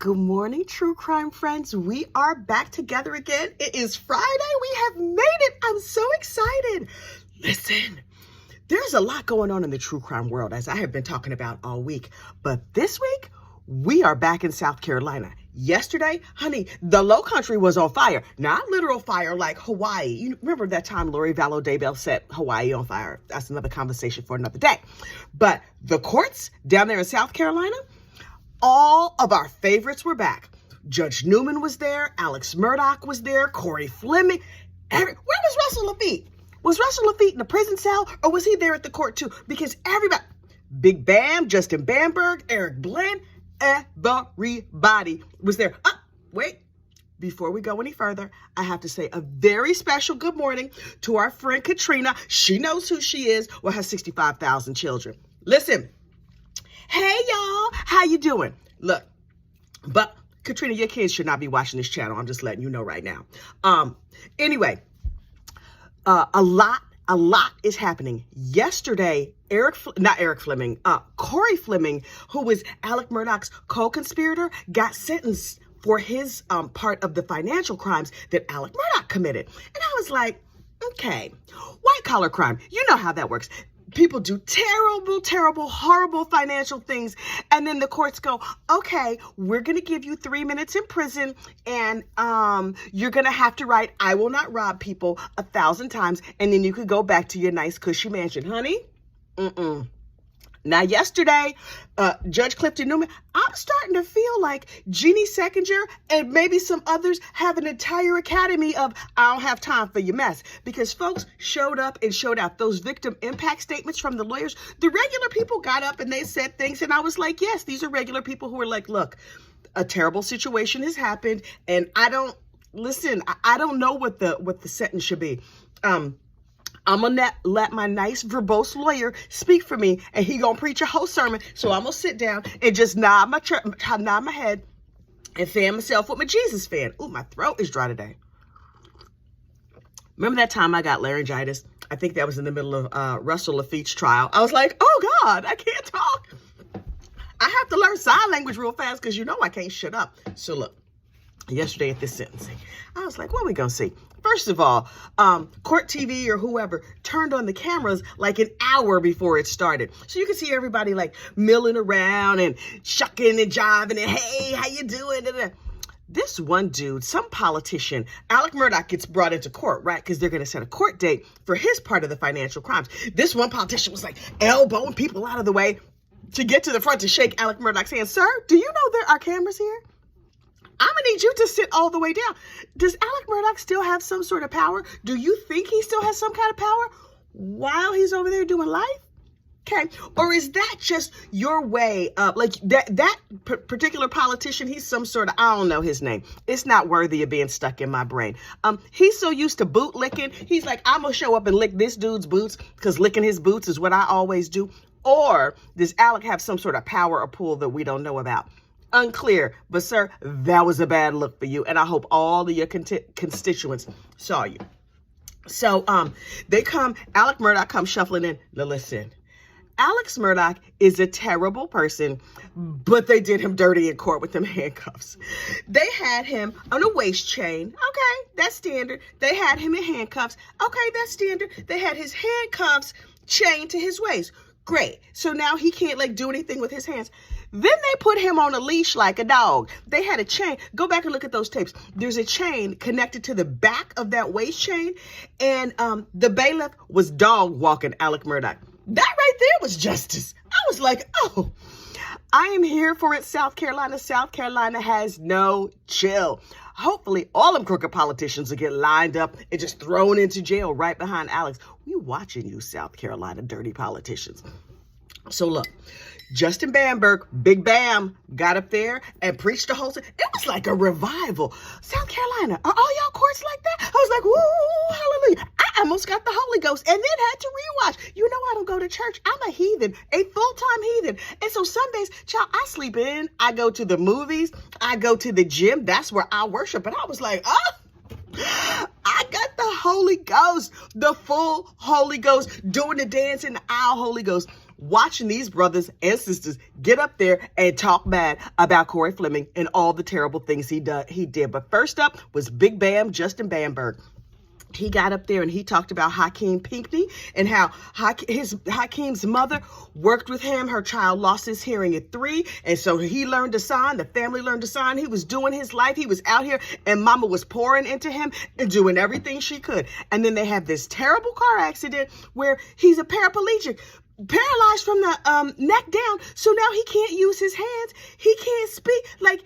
Good morning, true crime friends. We are back together again. It is Friday. We have made it. I'm so excited. Listen, there's a lot going on in the true crime world, as I have been talking about all week. But this week, we are back in South Carolina. Yesterday, honey, the low country was on fire. Not literal fire like Hawaii. You remember that time Lori Vallow Daybell set Hawaii on fire? That's another conversation for another day. But the courts down there in South Carolina, all of our favorites were back. Judge Newman was there. Alex Murdaugh was there. Cory Fleming. Where was Russell Laffitte? Was Russell Laffitte in the prison cell, or was he there at the court too? Because everybody, Big BAM, Justin Bamberg, Eric Blinn, everybody was there. Wait. Before we go any further, I have to say a very special good morning to our friend Katrina. She knows who she is with her 65,000 children. Listen. Hey, y'all. How you doing? Look, but Katrina, your kids should not be watching this channel. I'm just letting you know right now. Anyway, a lot is happening. Yesterday, Cory Fleming, who was Alec Murdaugh's co-conspirator, got sentenced for his part of the financial crimes that Alec Murdaugh committed. And I was like, okay, white collar crime. You know how that works. People do terrible, horrible financial things. And then the courts go, okay, we're going to give you 3 minutes in prison. And you're going to have to write, I will not rob people 1,000 times. And then you could go back to your nice cushy mansion. Honey, Now, yesterday, Judge Clifton Newman, I'm starting to feel like Jeannie Seckinger and maybe some others have an entire academy of I don't have time for your mess, because folks showed up and showed out those victim impact statements from the lawyers. The regular people got up and they said things, and I was like, yes, these are regular people who are like, look, a terrible situation has happened, and I don't know what the sentence should be. I'm going to let my nice verbose lawyer speak for me, and he going to preach a whole sermon. So I'm going to sit down and just nod my head and fan myself with my Jesus fan. Ooh, my throat is dry today. Remember that time I got laryngitis? I think that was in the middle of Russell Laffitte's trial. I was like, oh God, I can't talk. I have to learn sign language real fast because you know I can't shut up. So look, yesterday at this sentencing, I was like, what are we going to see? First of all, Court TV or whoever turned on the cameras like an hour before it started. So you can see everybody like milling around and shucking and jiving and, hey, how you doing? This one dude, some politician, Alec Murdaugh, gets brought into court, right? Because they're going to set a court date for his part of the financial crimes. This one politician was like elbowing people out of the way to get to the front to shake Alec Murdaugh's hand. Sir, do you know there are cameras here? I'm going to need you to sit all the way down. Does Alec Murdaugh still have some sort of power? Do you think he still has some kind of power while he's over there doing life? Okay. Or is that just your way of, like, that particular politician, he's some sort of, I don't know his name. It's not worthy of being stuck in my brain. He's so used to boot licking. He's like, I'm going to show up and lick this dude's boots because licking his boots is what I always do. Or does Alec have some sort of power or pull that we don't know about? Unclear, but sir, that was a bad look for you, and I hope all of your constituents saw you. So, Alec Murdaugh comes shuffling in. Now listen, Alex Murdaugh is a terrible person, but they did him dirty in court with them handcuffs. They had him on a waist chain. Okay, that's standard. They had him in handcuffs. Okay, that's standard. They had his handcuffs chained to his waist. Great. So now he can't like do anything with his hands. Then they put him on a leash like a dog. They had a chain. Go back and look at those tapes. There's a chain connected to the back of that waist chain. And the bailiff was dog walking Alec Murdaugh. That right there was justice. I was like, oh, I am here for it, South Carolina. South Carolina has no chill. Hopefully all them crooked politicians will get lined up and just thrown into jail right behind Alex. We watching you, South Carolina dirty politicians. So look, Justin Bamberg, Big BAM, got up there and preached the whole thing. It was like a revival. South Carolina, are all y'all courts like that? I was like, woo, hallelujah. I almost got the Holy Ghost and then had to rewatch. You know I don't go to church. I'm a heathen, a full-time heathen. And so Sundays, child, I sleep in. I go to the movies. I go to the gym. That's where I worship. And I was like, I got the Holy Ghost, the full Holy Ghost, doing the dance in the aisle Holy Ghost. watching these brothers and sisters get up there and talk bad about Cory Fleming and all the terrible things he did. But first up was Big BAM Justin Bamberg. He got up there and he talked about Hakeem Pinckney and how Hakeem's mother worked with him. Her child lost his hearing at 3. And so he learned to sign. The family learned to sign. He was doing his life. He was out here and mama was pouring into him and doing everything she could. And then they have this terrible car accident where he's a paraplegic, paralyzed from the neck down. So now he can't use his hands. He can't speak. Like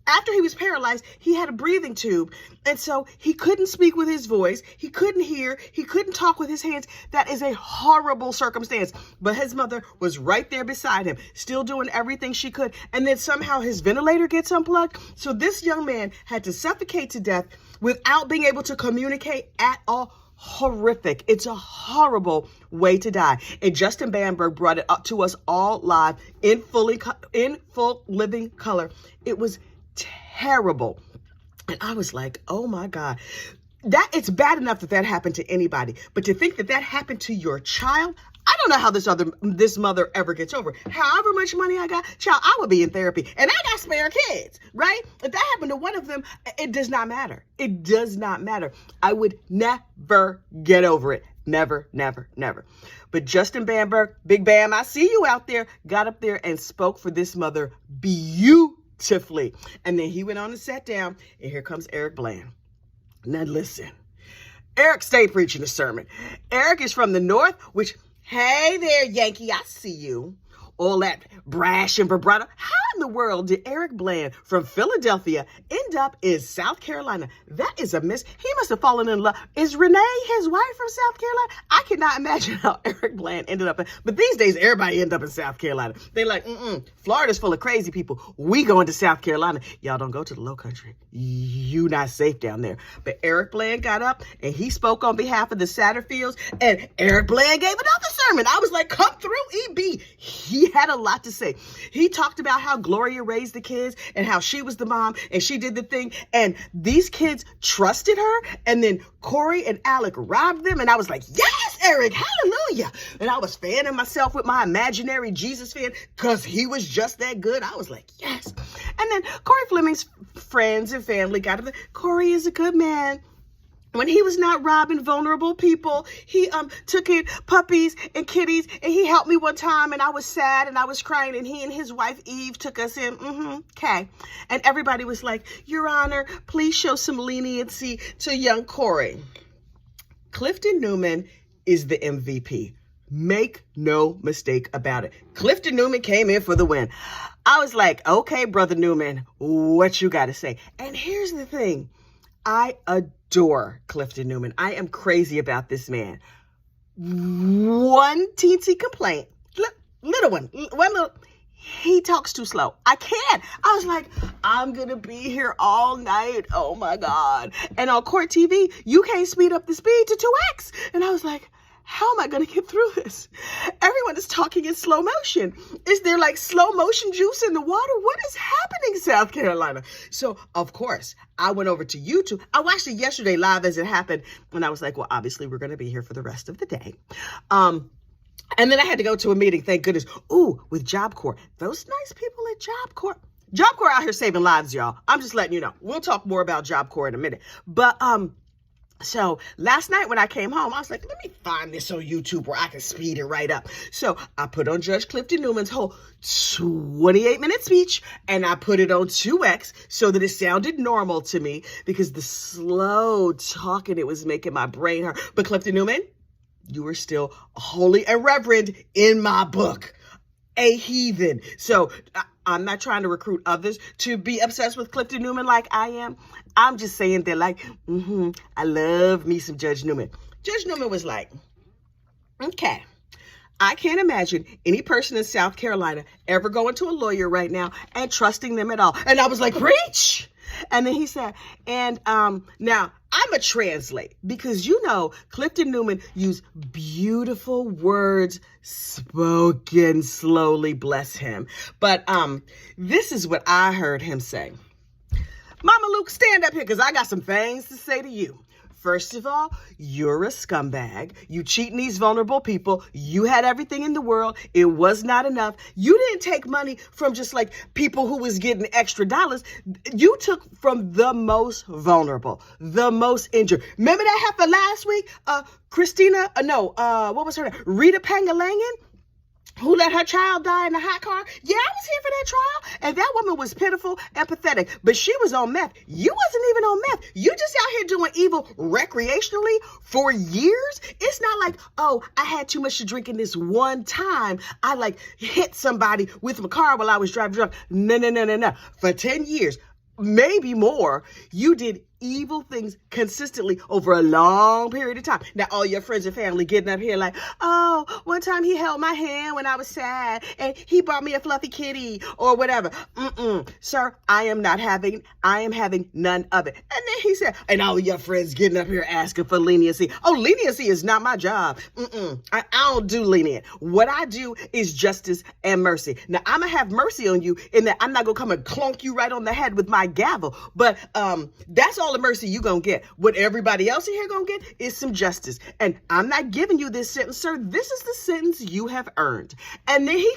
after he was paralyzed, he had a breathing tube. And so he couldn't speak with his voice. He couldn't hear. He couldn't talk with his hands. That is a horrible circumstance. But his mother was right there beside him, still doing everything she could. And then somehow his ventilator gets unplugged. So this young man had to suffocate to death without being able to communicate at all. Horrific. It's a horrible way to die. And Justin Bamberg brought it up to us all live in full living color. It was terrible. And I was like, oh my God, it's bad enough that happened to anybody, but to think that happened to your child, I don't know how this mother ever gets over it. However much money I got, child, I would be in therapy and I got spare kids, right? If that happened to one of them, it does not matter. It does not matter. I would never get over it. Never, never, never. But Justin Bamberg, Big Bam, I see you out there, got up there and spoke for this mother beautifully. And then he went on and sat down, and here comes Eric Bland. Now listen, Eric stayed preaching a sermon. Eric is from the North, which, hey there, Yankee, I see you. All that brash and vibrato. How in the world did Eric Bland from Philadelphia end up in South Carolina? That is a miss. He must have fallen in love. Is Renee his wife from South Carolina? I cannot imagine how Eric Bland ended up but these days, everybody end up in South Carolina. They like, Florida's full of crazy people. We going to South Carolina. Y'all don't go to the low country. You not safe down there. But Eric Bland got up and he spoke on behalf of the Satterfields, and Eric Bland gave another sermon. I was like, come through, EB. He had a lot to say. He talked about how Gloria raised the kids and how she was the mom and she did the thing, and these kids trusted her, and then Cory and Alec robbed them, and I was like, yes, Eric, hallelujah. And I was fanning myself with my imaginary Jesus fan because he was just that good. I was like, yes. And then Cory Fleming's friends and family got him. Cory is a good man. When he was not robbing vulnerable people, he took in puppies and kitties, and he helped me one time, and I was sad and I was crying, and he and his wife Eve took us in. Okay. And everybody was like, Your Honor, please show some leniency to young Cory. Clifton Newman is the MVP. Make no mistake about it. Clifton Newman came in for the win. I was like, okay, Brother Newman, what you got to say? And here's the thing. I adore Clifton Newman. I am crazy about this man. One teensy complaint, little one, he talks too slow. I can't. I was like, I'm going to be here all night. Oh my God. And on Court TV, you can't speed up the speed to 2x. And I was like, how am I going to get through this? Everyone is talking in slow motion. Is there like slow motion juice in the water? What is happening, South Carolina? So, of course, I went over to YouTube. I watched it yesterday live as it happened. And I was like, well, obviously, we're going to be here for the rest of the day. And then I had to go to a meeting, thank goodness. Ooh, with Job Corps. Those nice people at Job Corps. Job Corps out here saving lives, y'all. I'm just letting you know. We'll talk more about Job Corps in a minute. But, so last night when I came home, I was like, let me find this on YouTube where I can speed it right up. So I put on Judge Clifton Newman's whole 28-minute speech, and I put it on 2x so that it sounded normal to me, because the slow talking, it was making my brain hurt. But Clifton Newman, you were still holy and reverend in my book. A heathen. So I'm not trying to recruit others to be obsessed with Clifton Newman like I am. I'm just saying that, like, I love me some Judge Newman. Judge Newman was like, okay, I can't imagine any person in South Carolina ever going to a lawyer right now and trusting them at all. And I was like, preach. And then he said, and now I'm a translate, because, you know, Clifton Newman used beautiful words spoken slowly, bless him. But this is what I heard him say. Mama Luke, stand up here, because I got some things to say to you. First of all, you're a scumbag. You cheating these vulnerable people. You had everything in the world. It was not enough. You didn't take money from just like people who was getting extra dollars. You took from the most vulnerable, the most injured. Remember that happened last week? What was her name? Rita Pangalangan, who let her child die in a hot car. Yeah, I was here for that trial. And that woman was pitiful and pathetic. But she was on meth. You wasn't even on meth. You just out here doing evil recreationally for years. It's not like, oh, I had too much to drink in this one time. I like hit somebody with my car while I was driving drunk. No. For 10 years, maybe more, you did evil things consistently over a long period of time. Now, all your friends and family getting up here like, oh, one time he held my hand when I was sad and he bought me a fluffy kitty or whatever. Sir, I am having none of it. And then he said, and all your friends getting up here asking for leniency. Oh, leniency is not my job. I don't do lenient. What I do is justice and mercy. Now, I'm going to have mercy on you in that I'm not going to come and clunk you right on the head with my gavel. But that's all the mercy you gonna get. What everybody else in here gonna get is some justice. And I'm not giving you this sentence, sir. This is the sentence you have earned. And then he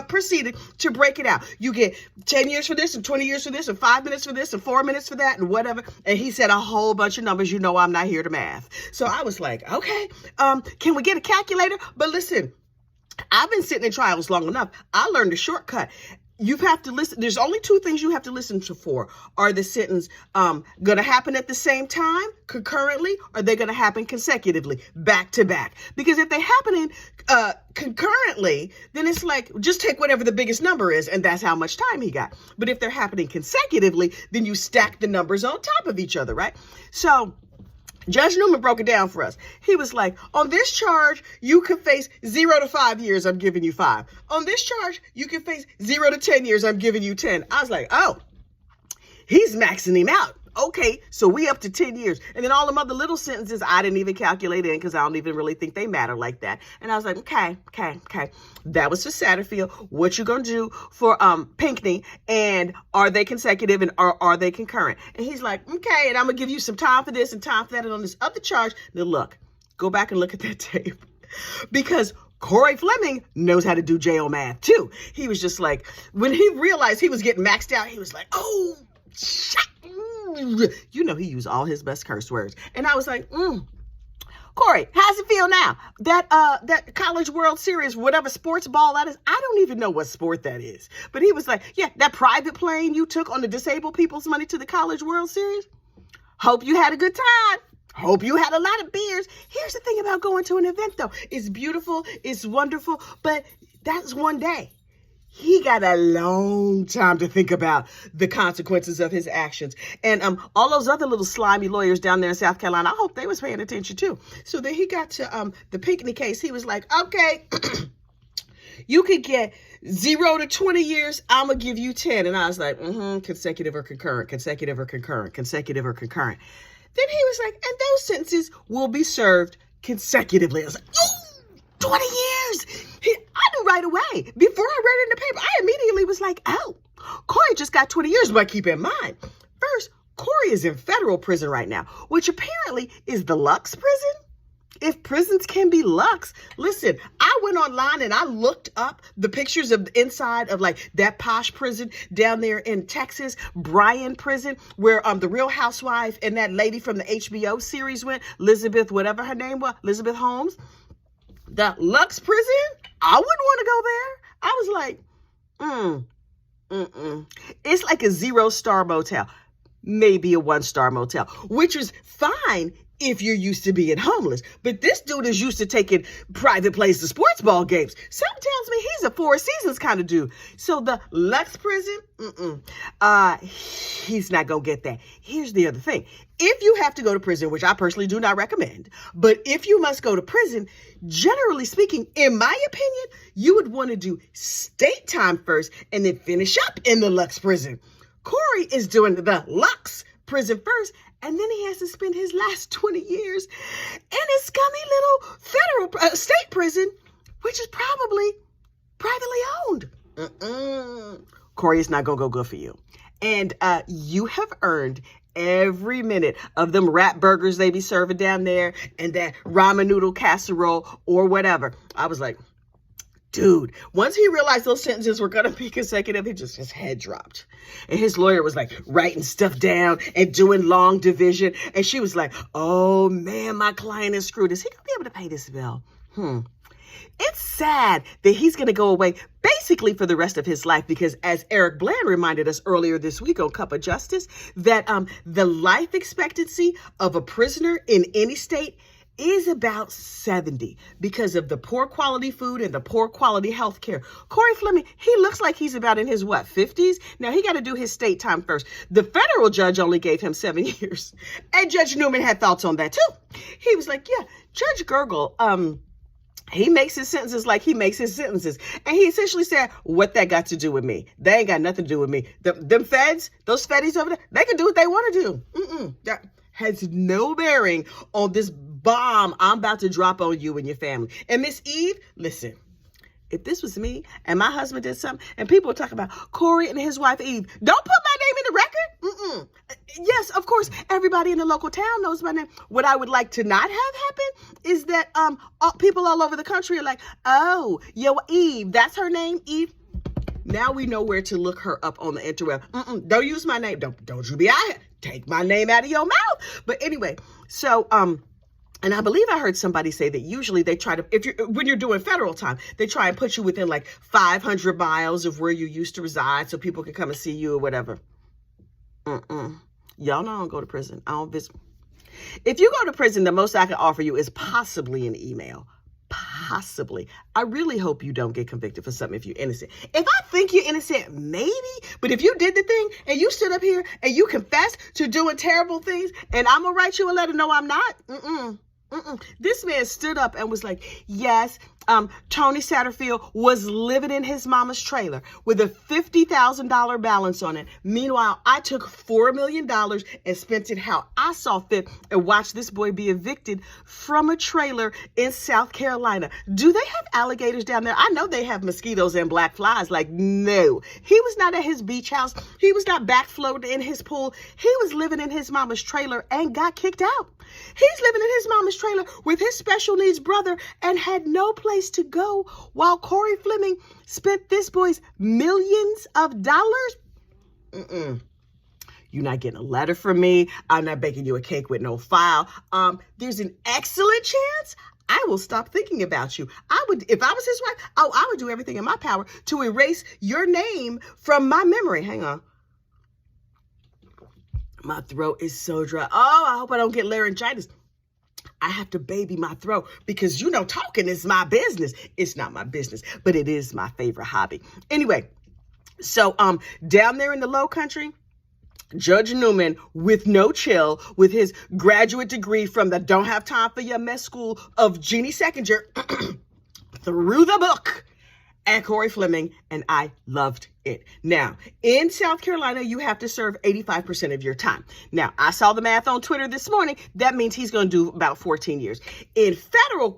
proceeded to break it out. You get 10 years for this and 20 years for this and 5 minutes for this and 4 minutes for that and whatever. And he said a whole bunch of numbers. You know I'm not here to math. So I was like, okay, can we get a calculator? But listen, I've been sitting in trials long enough. I learned a shortcut. You have to listen. There's only two things you have to listen to for. Are the sentence going to happen at the same time, concurrently, or are they going to happen consecutively, back to back? Because if they're happening concurrently, then it's like, just take whatever the biggest number is, and that's how much time he got. But if they're happening consecutively, then you stack the numbers on top of each other, right? So Judge Newman broke it down for us. He was like, on this charge, you could face 0 to 5 years. I'm giving you 5. On this charge, you can face 0 to 10 years. I'm giving you 10. I was like, oh, he's maxing him out. Okay, so we up to 10 years. And then all them other little sentences, I didn't even calculate in because I don't even really think they matter like that. And I was like, okay. That was for Satterfield. What you gonna do for Pinckney? And are they consecutive and are they concurrent? And he's like, okay, and I'm gonna give you some time for this and time for that. And on this other charge, now look, go back and look at that tape. Because Cory Fleming knows how to do jail math too. He was just like, when he realized he was getting maxed out, he was like, oh, shit. You know, he used all his best curse words. And I was like, Cory, how's it feel now? That College World Series, whatever sports ball that is, I don't even know what sport that is. But he was like, yeah, that private plane you took on the disabled people's money to the College World Series. Hope you had a good time. Hope you had a lot of beers. Here's the thing about going to an event, though. It's beautiful. It's wonderful. But that's one day. He got a long time to think about the consequences of his actions. And all those other little slimy lawyers down there in South Carolina, I hope they was paying attention too. So then he got to the Pinckney case. He was like, okay, you could get 0 to 20 years. I'm going to give you 10. And I was like, consecutive or concurrent, consecutive or concurrent, consecutive or concurrent. Then he was like, and those sentences will be served consecutively. I was like, oh, 20 years. I knew right away. Before I read it in the paper, I immediately was like, oh, Cory just got 20 years. But keep in mind, first, Cory is in federal prison right now, which apparently is the Lux prison. If prisons can be Lux, listen, I went online and I looked up the pictures of the inside of like that posh prison down there in Texas, Bryan prison, where the Real Housewife and that lady from the HBO series went, Elizabeth, whatever her name was, Elizabeth Holmes. The Lux prison, I wouldn't want to go there. I was like, It's like a 0-star motel, maybe a 1-star motel, which is fine if you're used to being homeless. But this dude is used to taking private plays to sports ball games. Something tells me he's a Four Seasons kind of dude. So the Lux prison, he's not going to get that. Here's the other thing. If you have to go to prison, which I personally do not recommend, but if you must go to prison, generally speaking, in my opinion, you would want to do state time first and then finish up in the Lux prison. Cory is doing the Lux prison first, and then he has to spend his last 20 years in a scummy little federal state prison, which is probably privately owned. Cory, it's not going to go good for you. And you have earned every minute of them rat burgers they be serving down there and that ramen noodle casserole or whatever. I was like, dude, once he realized those sentences were going to be consecutive, his head dropped. And his lawyer was like writing stuff down and doing long division. And she was like, oh man, my client is screwed. Is he going to be able to pay this bill? It's sad that he's going to go away basically for the rest of his life because, as Eric Bland reminded us earlier this week on Cup of Justice, that the life expectancy of a prisoner in any state is about 70 because of the poor quality food and the poor quality health care. Cory Fleming, he looks like he's about in his, 50s? Now, he got to do his state time first. The federal judge only gave him 7 years. And Judge Newman had thoughts on that, too. He was like, yeah, Judge Gergel, he makes his sentences like he makes his sentences. And he essentially said, what that got to do with me? They ain't got nothing to do with me. Them feds, those feddies over there, they can do what they want to do. That has no bearing on this bomb I'm about to drop on you and your family. And Miss Eve, listen, if this was me and my husband did something and people were talking about Cory and his wife Eve, don't put my name in the record. Yes, of course, everybody in the local town knows my name. What I would like to not have happen is that people all over the country are like, oh, yo, Eve, that's her name, Eve. Now we know where to look her up on the interweb. Don't use my name. Don't you be out here. Take my name out of your mouth. But anyway, so and I believe I heard somebody say that usually they try to, when you're doing federal time, they try and put you within like 500 miles of where you used to reside so people can come and see you or whatever. Y'all know I don't go to prison. I don't visit. If you go to prison, the most I can offer you is possibly an email. Possibly. I really hope you don't get convicted for something if you're innocent. If I think you're innocent, maybe. But if you did the thing and you stood up here and you confessed to doing terrible things and I'm going to write you a letter, no, I'm not. This man stood up and was like, yes, Tony Satterfield was living in his mama's trailer with a $50,000 balance on it. Meanwhile, I took $4 million and spent it how I saw fit and watched this boy be evicted from a trailer in South Carolina. Do they have alligators down there? I know they have mosquitoes and black flies. Like, no. He was not at his beach house. He was not backfloating in his pool. He was living in his mama's trailer and got kicked out. He's living in his mama's trailer with his special needs brother and had no place to go while Cory Fleming spent this boy's millions of dollars. You're not getting a letter from me. I'm not baking you a cake with no file. There's an excellent chance I will stop thinking about you. I would, if I was his wife, I would do everything in my power to erase your name from my memory. Hang on. My throat is so dry. Oh, I hope I don't get laryngitis. I have to baby my throat because, talking is my business. It's not my business, but it is my favorite hobby. Anyway, so down there in the Low Country, Judge Newman, with no chill, with his graduate degree from the Don't Have Time for Your Mess School of Jeannie Seconder, threw the book at Cory Fleming, and I loved it. Now, in South Carolina, you have to serve 85% of your time. Now, I saw the math on Twitter this morning. That means he's going to do about 14 years. In federal,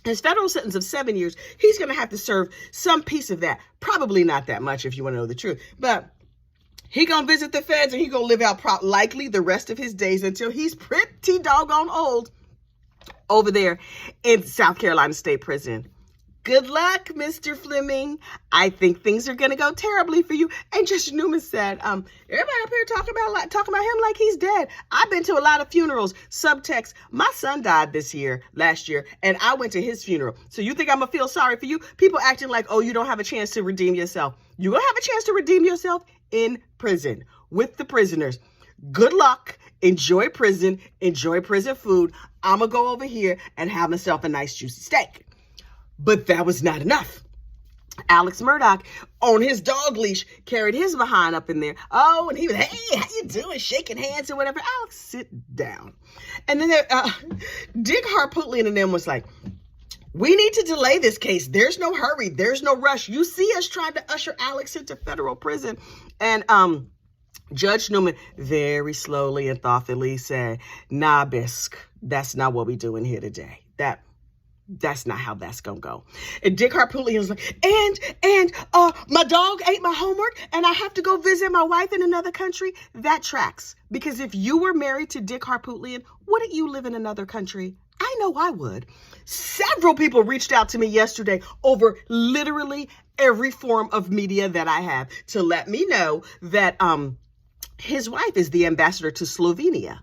his federal sentence of 7 years, he's going to have to serve some piece of that. Probably not that much if you want to know the truth, but he going to visit the feds and he going to live out likely the rest of his days until he's pretty doggone old over there in South Carolina State Prison. Good luck, Mr. Fleming. I think things are going to go terribly for you. And Judge Newman said, everybody up here talking about him like he's dead. I've been to a lot of funerals. Subtext, my son died last year, and I went to his funeral. So you think I'm going to feel sorry for you? People acting like, oh, you don't have a chance to redeem yourself. You're going to have a chance to redeem yourself in prison with the prisoners. Good luck. Enjoy prison. Enjoy prison food. I'm going to go over here and have myself a nice juicy steak. But that was not enough. Alex Murdaugh, on his dog leash, carried his behind up in there. Oh, and he was, hey, how you doing? Shaking hands or whatever. Alex, sit down. And then Dick Harpootlian and them was like, we need to delay this case. There's no hurry. There's no rush. You see us trying to usher Alex into federal prison. And Judge Newman very slowly and thoughtfully said, nah, Bisque, that's not what we're doing here today. That's not how that's gonna go. And Dick Harpootlian was like, my dog ate my homework and I have to go visit my wife in another country. That tracks. Because if you were married to Dick Harpootlian, wouldn't you live in another country? I know I would. Several people reached out to me yesterday over literally every form of media that I have to let me know that his wife is the ambassador to Slovenia.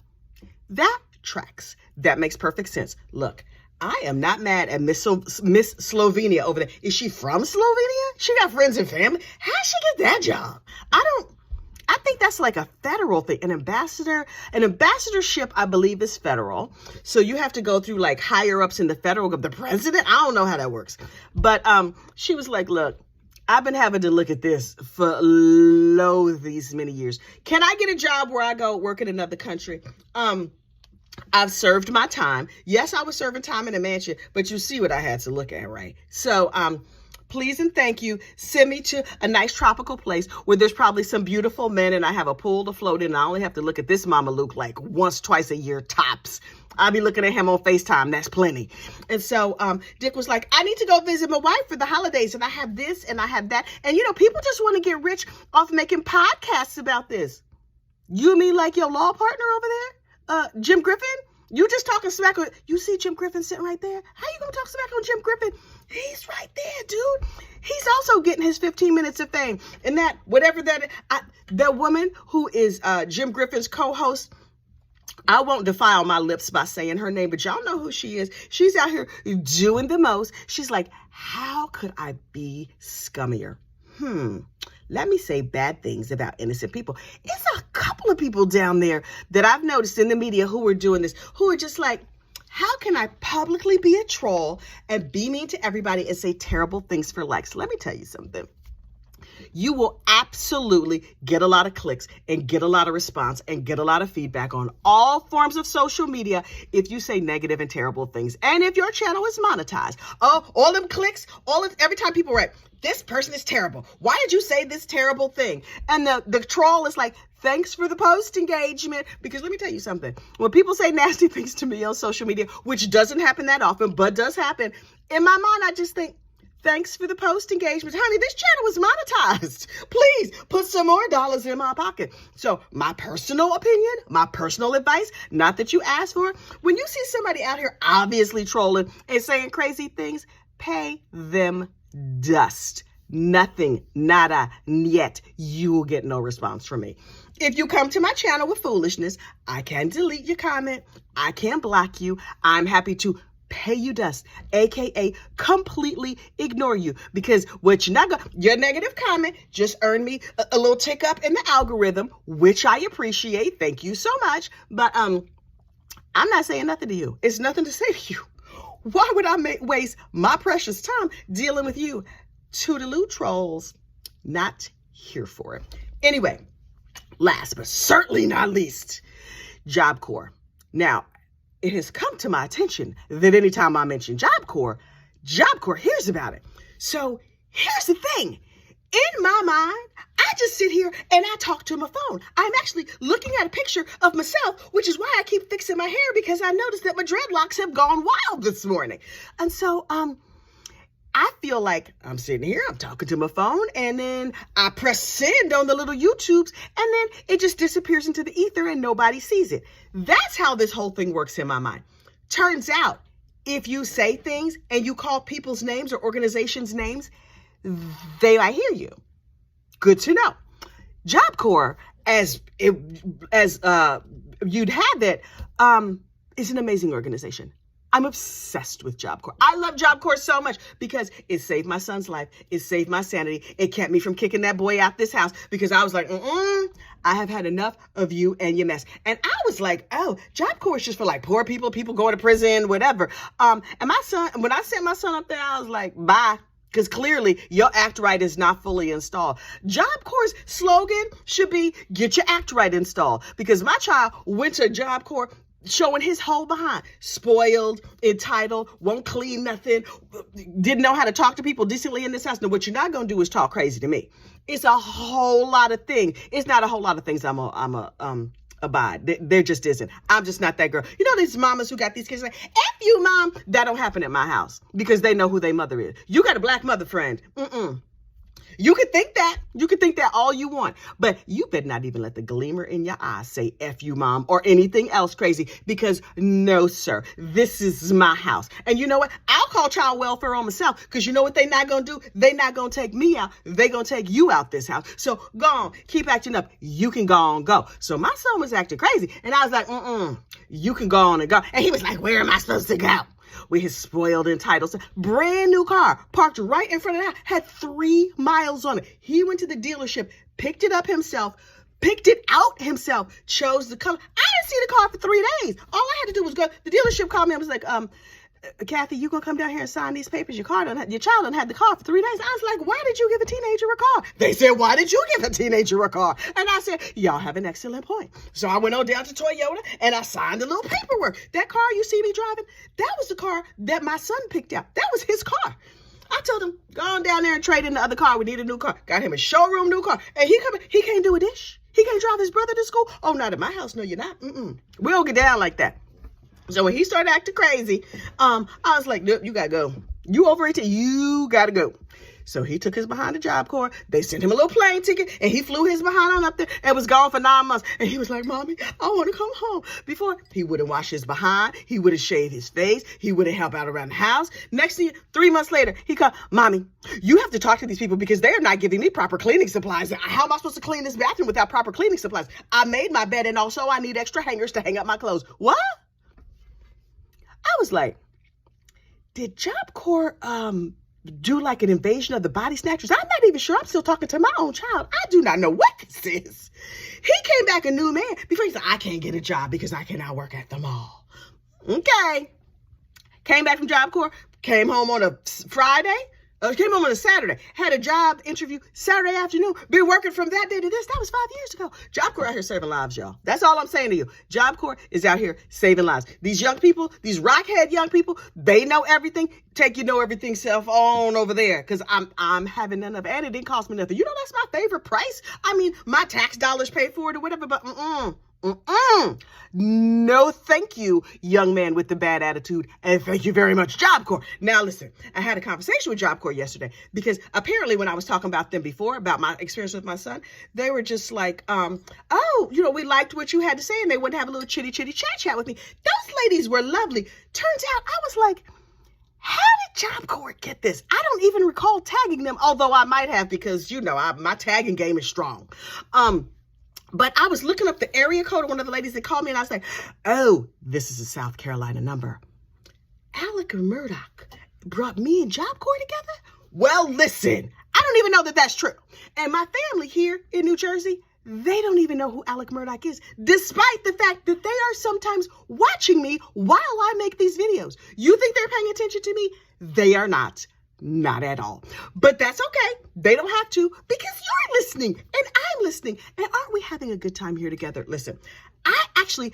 That tracks. That makes perfect sense. Look, I am not mad at Miss Slovenia over there. Is she from Slovenia? She got friends and family. How'd she get that job? I think that's like a federal thing. An ambassadorship, I believe, is federal. So you have to go through like higher ups in the federal, the president. I don't know how that works. But she was like, look, I've been having to look at this for these many years. Can I get a job where I go work in another country? I've served my time. Yes, I was serving time in a mansion, but you see what I had to look at, right? So, please and thank you. Send me to a nice tropical place where there's probably some beautiful men and I have a pool to float in. And I only have to look at this Mama Luke like once, twice a year tops. I'll be looking at him on FaceTime. That's plenty. And so Dick was like, I need to go visit my wife for the holidays. And I have this and I have that. And, people just want to get rich off making podcasts about this. You mean like your law partner over there? Jim Griffin? You just talking smack on, you see Jim Griffin sitting right there? How you gonna talk smack on Jim Griffin? He's right there, dude. He's also getting his 15 minutes of fame. And that, whatever that woman who is Jim Griffin's co-host, I won't defile my lips by saying her name, but y'all know who she is. She's out here doing the most. She's like, how could I be scummier? Let me say bad things about innocent people. It's a couple of people down there that I've noticed in the media who are doing this, who are just like, how can I publicly be a troll and be mean to everybody and say terrible things for likes? Let me tell you something. You will absolutely get a lot of clicks and get a lot of response and get a lot of feedback on all forms of social media if you say negative and terrible things. And if your channel is monetized, all them clicks, every time people write, this person is terrible. Why did you say this terrible thing? And the troll is like, thanks for the post engagement. Because let me tell you something. When people say nasty things to me on social media, which doesn't happen that often, but does happen, in my mind, I just think, thanks for the post engagement. Honey, this channel is monetized. Please put some more dollars in my pocket. So my personal opinion, my personal advice, not that you asked for, when you see somebody out here obviously trolling and saying crazy things, pay them dust. Nothing, nada, yet. You will get no response from me. If you come to my channel with foolishness, I can delete your comment. I can block you. I'm happy to pay you dust, aka completely ignore you, because what your negative comment just earned me a little tick up in the algorithm, which I appreciate. Thank you so much. But I'm not saying nothing to you. It's nothing to say to you. Why would I waste my precious time dealing with you? Toodaloo trolls, not here for it. Anyway, last but certainly not least, Job Corps. Now, it has come to my attention that anytime I mention Job Corps hears about it. So here's the thing. In my mind, I just sit here and I talk to my phone. I'm actually looking at a picture of myself, which is why I keep fixing my hair, because I noticed that my dreadlocks have gone wild this morning. And so I feel like I'm sitting here, I'm talking to my phone, and then I press send on the little YouTubes, and then it just disappears into the ether and nobody sees it. That's how this whole thing works in my mind. Turns out, if you say things and you call people's names or organizations' names, they might hear you. Good to know. Job Corps, as you'd have it, is an amazing organization. I'm obsessed with Job Corps. I love Job Corps so much because it saved my son's life. It saved my sanity. It kept me from kicking that boy out this house because I was like, I have had enough of you and your mess. And I was like, oh, Job Corps is just for like poor people going to prison, whatever. And my son, when I sent my son up there, I was like, bye. Because clearly your act right is not fully installed. Job Corps' slogan should be, get your act right installed. Because my child went to Job Corps showing his whole behind. Spoiled, entitled, won't clean nothing, didn't know how to talk to people decently in this house. Now, what you're not going to do is talk crazy to me. It's a whole lot of things. It's not a whole lot of things I'm abide. There just isn't. I'm just not that girl. You know these mamas who got these kids like, F you, mom. That don't happen at my house because they know who their mother is. You got a black mother friend. You could think that. You could think that all you want. But you better not even let the gleamer in your eye say F you, mom, or anything else crazy. Because no, sir, this is my house. And you know what? I'll call child welfare on myself. Because you know what they not going to do? They not going to take me out. They going to take you out this house. So go on. Keep acting up. You can go on, go. So my son was acting crazy. And I was like, you can go on and go. And he was like, where am I supposed to go? With his spoiled entitled son. Brand new car parked right in front of the house, had 3 miles on it. He went to the dealership, picked it up himself, picked it out himself, chose the color. I didn't see the car for 3 days. All I had to do was go. The dealership called me and was like, Kathy, you gonna come down here and sign these papers? Your child done had the car for 3 days. I was like, why did you give a teenager a car? They said, why did you give a teenager a car? And I said, y'all have an excellent point. So I went on down to Toyota and I signed a little paperwork. That car you see me driving, that was the car that my son picked out. That was his car. I told him, go on down there and trade in the other car. We need a new car. Got him a showroom new car. And he can't do a dish. He can't drive his brother to school. Oh, not at my house. No, you're not. We don't get down like that. So when he started acting crazy, I was like, nope, you gotta go. You over 18, you gotta go. So he took his behind to Job Corps. They sent him a little plane ticket and he flew his behind on up there and was gone for 9 months. And he was like, Mommy, I want to come home. Before, he wouldn't wash his behind. He wouldn't shave his face. He wouldn't help out around the house. Next thing, 3 months later, he called, Mommy, you have to talk to these people because they're not giving me proper cleaning supplies. How am I supposed to clean this bathroom without proper cleaning supplies? I made my bed and also I need extra hangers to hang up my clothes. What? I was like, did Job Corps do like an invasion of the body snatchers? I'm not even sure. I'm still talking to my own child. I do not know what this is. He came back a new man before he said, I can't get a job because I cannot work at the mall. Okay. Came back from Job Corps, came home on a Friday. Came home on a Saturday, had a job interview Saturday afternoon, been working from that day to this. That was 5 years ago. Job Corps out here saving lives, y'all. That's all I'm saying to you. Job Corps is out here saving lives. These young people, these rockhead young people, they know everything. Take your know everything self on over there because I'm having none of it. And it didn't cost me nothing. You know, that's my favorite price. I mean, my tax dollars paid for it or whatever, but no, thank you, young man with the bad attitude. And thank you very much, Job Corps. Now, listen, I had a conversation with Job Corps yesterday because apparently when I was talking about them before, about my experience with my son, they were just like, oh, you know, we liked what you had to say. And they would have a little chitty chat with me. Those ladies were lovely. Turns out I was like, how did Job Corps get this? I don't even recall tagging them, although I might have because, you know, my tagging game is strong. But I was looking up the area code of one of the ladies that called me and I was like, oh, this is a South Carolina number. Alec Murdaugh brought me and Job Corps together? Well, listen, I don't even know that that's true. And my family here in New Jersey, they don't even know who Alec Murdaugh is, despite the fact that they are sometimes watching me while I make these videos. You think they're paying attention to me? They are not. Not at all. But that's okay. They don't have to because you're listening and I'm listening. And aren't we having a good time here together? Listen, I actually,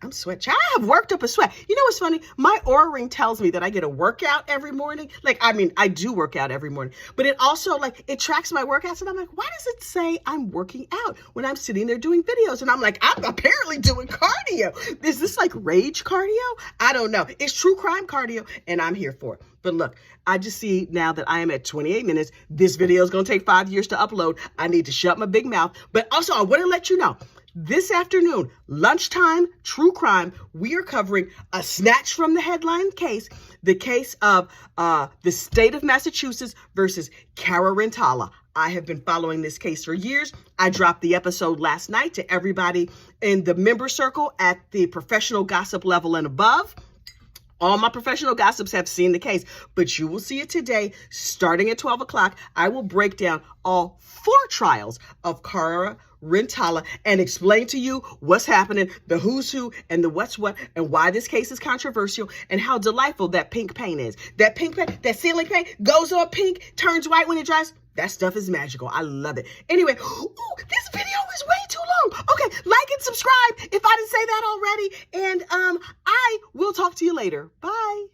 I'm sweating. I have worked up a sweat. You know what's funny? My Oura Ring tells me that I get a workout every morning. Like, I mean, I do work out every morning, but it also it tracks my workouts. And I'm like, why does it say I'm working out when I'm sitting there doing videos? And I'm like, I'm apparently doing cardio. Is this like rage cardio? I don't know. It's true crime cardio and I'm here for it. But look, I just see now that I am at 28 minutes. This video is going to take 5 years to upload. I need to shut my big mouth. But also, I want to let you know, this afternoon, lunchtime, true crime, we are covering a snatch from the headline case, the case of the state of Massachusetts versus Cara Rentala. I have been following this case for years. I dropped the episode last night to everybody in the member circle at the professional gossip level and above. All my professional gossips have seen the case, but you will see it today, starting at 12 o'clock. I will break down all 4 trials of Cara Rentala and explain to you what's happening, the who's who and the what's what, and why this case is controversial and how delightful that pink paint is. That pink paint, that ceiling paint goes on pink, turns white when it dries. That stuff is magical. I love it. Anyway, this video is way too long. Okay, like and subscribe if I didn't say that already. And I will talk to you later. Bye.